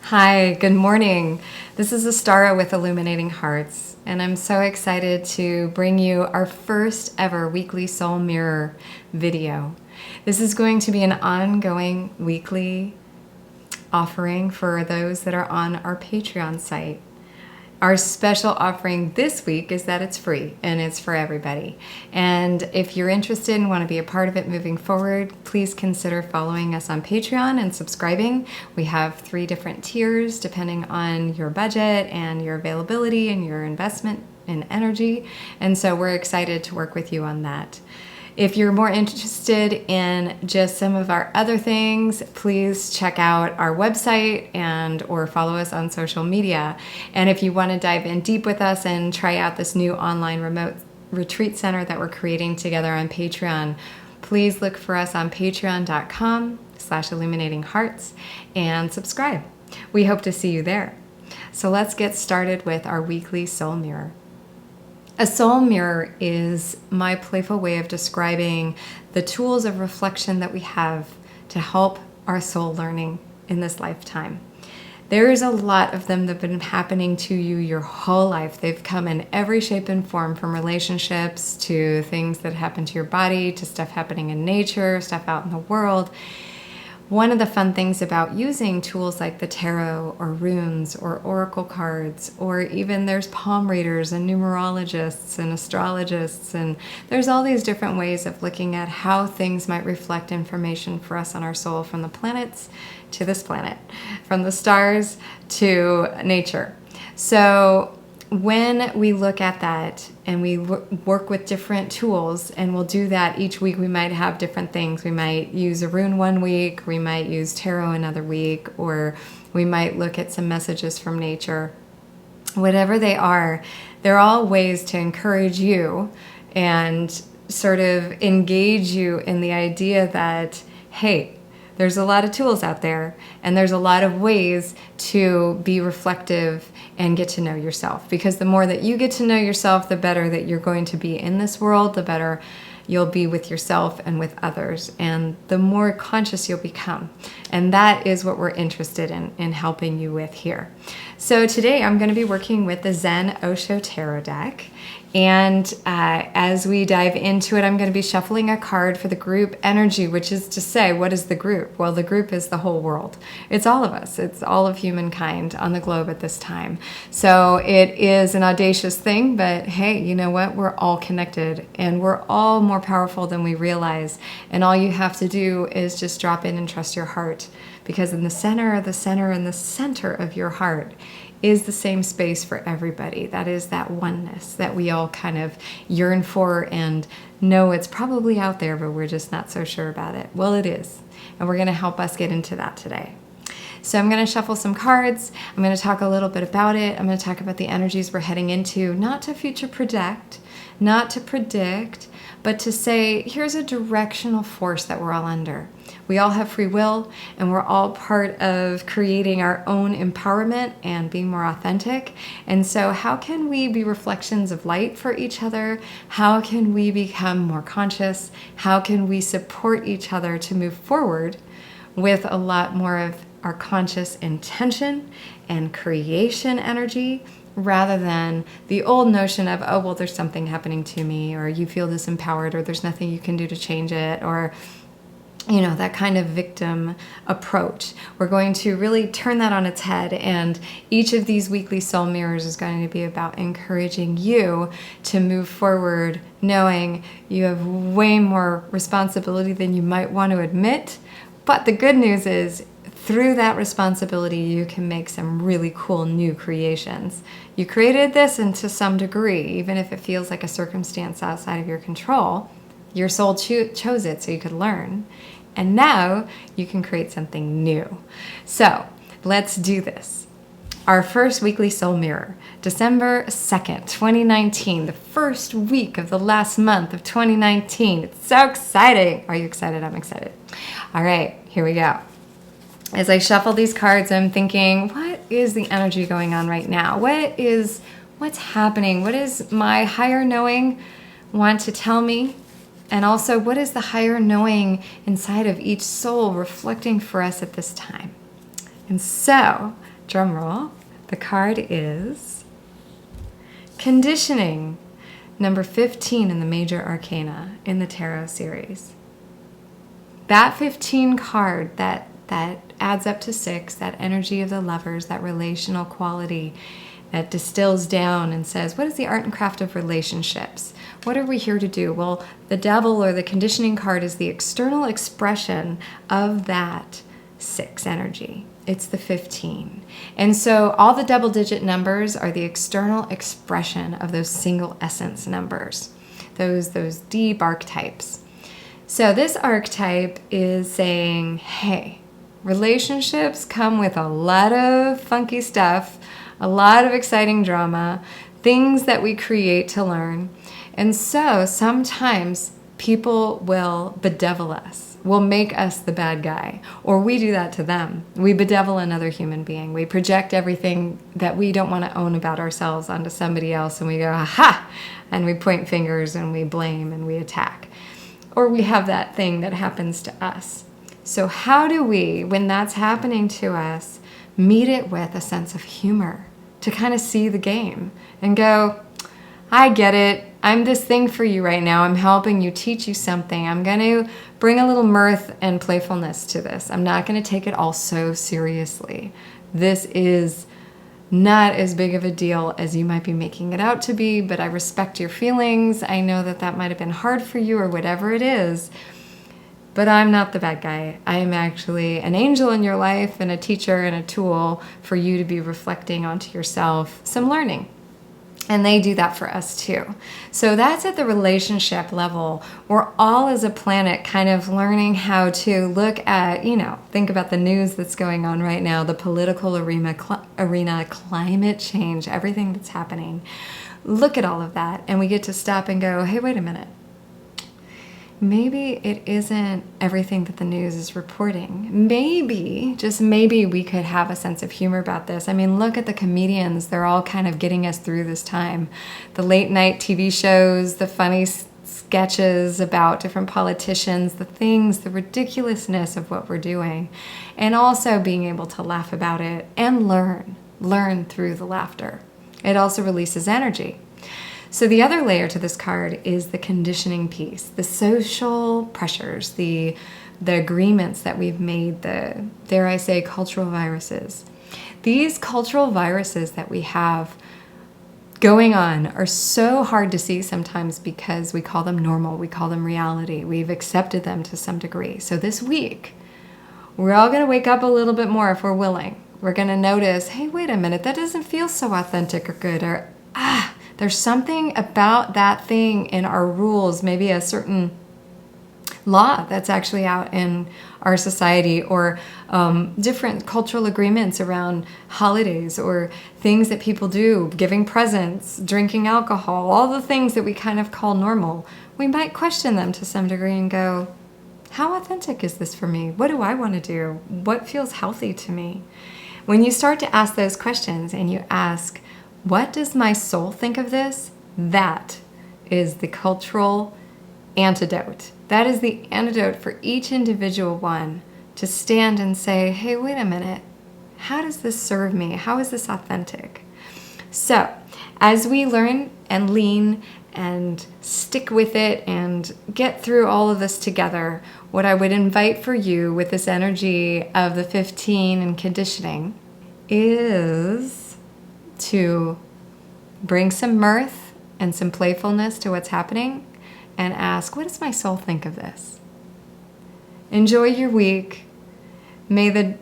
Hi, good morning. This is Astara with Illuminating Hearts, and I'm so excited to bring you our first ever weekly Soul Mirror video. This is going to be an ongoing weekly offering for those that are on our Patreon site. Our special offering this week is that it's free and it's for everybody. And if you're interested and want to be a part of it moving forward, please consider following us on Patreon and subscribing. We have 3 different tiers depending on your budget and your availability and your investment in energy. And so we're excited to work with you on that. If you're more interested in just some of our other things, please check out our website or follow us on social media. And if you want to dive in deep with us and try out this new online remote retreat center that we're creating together on Patreon, please look for us on patreon.com/illuminatinghearts and subscribe. We hope to see you there. So let's get started with our weekly soul mirror. A soul mirror is my playful way of describing the tools of reflection that we have to help our soul learning in this lifetime. There's a lot of them that have been happening to you your whole life. They've come in every shape and form, from relationships to things that happen to your body, to stuff happening in nature, stuff out in the world. One of the fun things about using tools like the tarot or runes or oracle cards, or even there's palm readers and numerologists and astrologists, and there's all these different ways of looking at how things might reflect information for us on our soul, from the planets to this planet, from the stars to nature. So when we look at that and we work with different tools, and we'll do that each week, we might have different things. We might use a rune one week, we might use tarot another week, or we might look at some messages from nature. Whatever they are, they're all ways to encourage you and sort of engage you in the idea that, hey, there's a lot of tools out there, and there's a lot of ways to be reflective and get to know yourself. Because the more that you get to know yourself, the better that you're going to be in this world, the better you'll be with yourself and with others, and the more conscious you'll become. And that is what we're interested in helping you with here. So today I'm going to be working with the Zen Osho Tarot deck. And as we dive into it, I'm going to be shuffling a card for the group energy, which is to say, what is the group? Well, the group is the whole world. It's all of us. It's all of humankind on the globe at this time. So it is an audacious thing, but hey, you know what? We're all connected, and we're all more powerful than we realize. And all you have to do is just drop in and trust your heart, because in the center of your heart is the same space for everybody. That is that oneness that we all kind of yearn for and know it's probably out there, but we're just not so sure about it. Well, it is, and we're going to help us get into that today. So I'm going to shuffle some cards. I'm going to talk a little bit about it. I'm going to talk about the energies we're heading into, not to future project, not to predict, but to say, here's a directional force that we're all under. We all have free will, and we're all part of creating our own empowerment and being more authentic. And so how can we be reflections of light for each other? How can we become more conscious? How can we support each other to move forward with a lot more of our conscious intention and creation energy, rather than the old notion of, oh, well, there's something happening to me, or you feel disempowered, or there's nothing you can do to change it, or that kind of victim approach. We're going to really turn that on its head, and each of these weekly soul mirrors is going to be about encouraging you to move forward, knowing you have way more responsibility than you might want to admit. But the good news is, through that responsibility, you can make some really cool new creations. You created this, and to some degree, even if it feels like a circumstance outside of your control, your soul chose it so you could learn. And now you can create something new. So let's do this. Our first weekly soul mirror, December 2nd, 2019, the first week of the last month of 2019. It's so exciting. Are you excited? I'm excited. All right, here we go. As I shuffle these cards, I'm thinking, what is the energy going on right now? What's happening? What does my higher knowing want to tell me? And also, what is the higher knowing inside of each soul reflecting for us at this time? And so drum roll, the card is Conditioning, number 15 in the Major Arcana in the Tarot series. That 15 card that adds up to 6, that energy of the lovers, that relational quality that distills down and says, what is the art and craft of relationships? What are we here to do? Well, the devil or the conditioning card is the external expression of that 6 energy. It's the 15. And so all the double-digit numbers are the external expression of those single essence numbers, those deep archetypes. So this archetype is saying, hey, relationships come with a lot of funky stuff, a lot of exciting drama, things that we create to learn. And so sometimes people will bedevil us, will make us the bad guy, or we do that to them. We bedevil another human being. We project everything that we don't want to own about ourselves onto somebody else, and we go, aha, and we point fingers and we blame and we attack. Or we have that thing that happens to us. So how do we, when that's happening to us, meet it with a sense of humor to kind of see the game and go, I get it. I'm this thing for you right now. I'm helping you, teach you something. I'm going to bring a little mirth and playfulness to this. I'm not going to take it all so seriously. This is not as big of a deal as you might be making it out to be, but I respect your feelings. I know that that might have been hard for you or whatever it is, but I'm not the bad guy. I am actually an angel in your life and a teacher and a tool for you to be reflecting onto yourself some learning. And they do that for us too. So that's at the relationship level. We're all as a planet kind of learning how to look at, think about the news that's going on right now, the political arena, climate change, everything that's happening. Look at all of that. And we get to stop and go, hey, wait a minute. Maybe it isn't everything that the news is reporting. Maybe, just maybe, we could have a sense of humor about this. I mean, look at the comedians. They're all kind of getting us through this time. The late night TV shows, the funny sketches about different politicians, the things, the ridiculousness of what we're doing, and also being able to laugh about it and learn through the laughter. It also releases energy. So the other layer to this card is the conditioning piece, the social pressures, the agreements that we've made, the, dare I say, cultural viruses. These cultural viruses that we have going on are so hard to see sometimes because we call them normal, we call them reality. We've accepted them to some degree. So this week, we're all going to wake up a little bit more if we're willing. We're going to notice, hey, wait a minute, that doesn't feel so authentic or good, or there's something about that thing in our rules, maybe a certain law that's actually out in our society, or different cultural agreements around holidays or things that people do, giving presents, drinking alcohol, all the things that we kind of call normal. We might question them to some degree and go, how authentic is this for me? What do I want to do? What feels healthy to me? When you start to ask those questions and you ask, what does my soul think of this? That is the cultural antidote. That is the antidote for each individual one to stand and say, hey, wait a minute. How does this serve me? How is this authentic? So as we learn and lean and stick with it and get through all of this together, what I would invite for you with this energy of the 15 and conditioning is to bring some mirth and some playfulness to what's happening and ask, what does my soul think of this? Enjoy your week. May the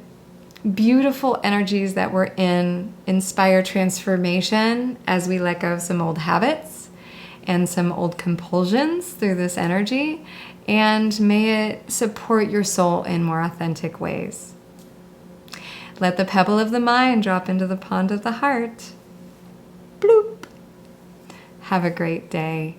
beautiful energies that we're in inspire transformation as we let go of some old habits and some old compulsions through this energy, and may it support your soul in more authentic ways. Let the pebble of the mind drop into the pond of the heart. Bloop. Have a great day.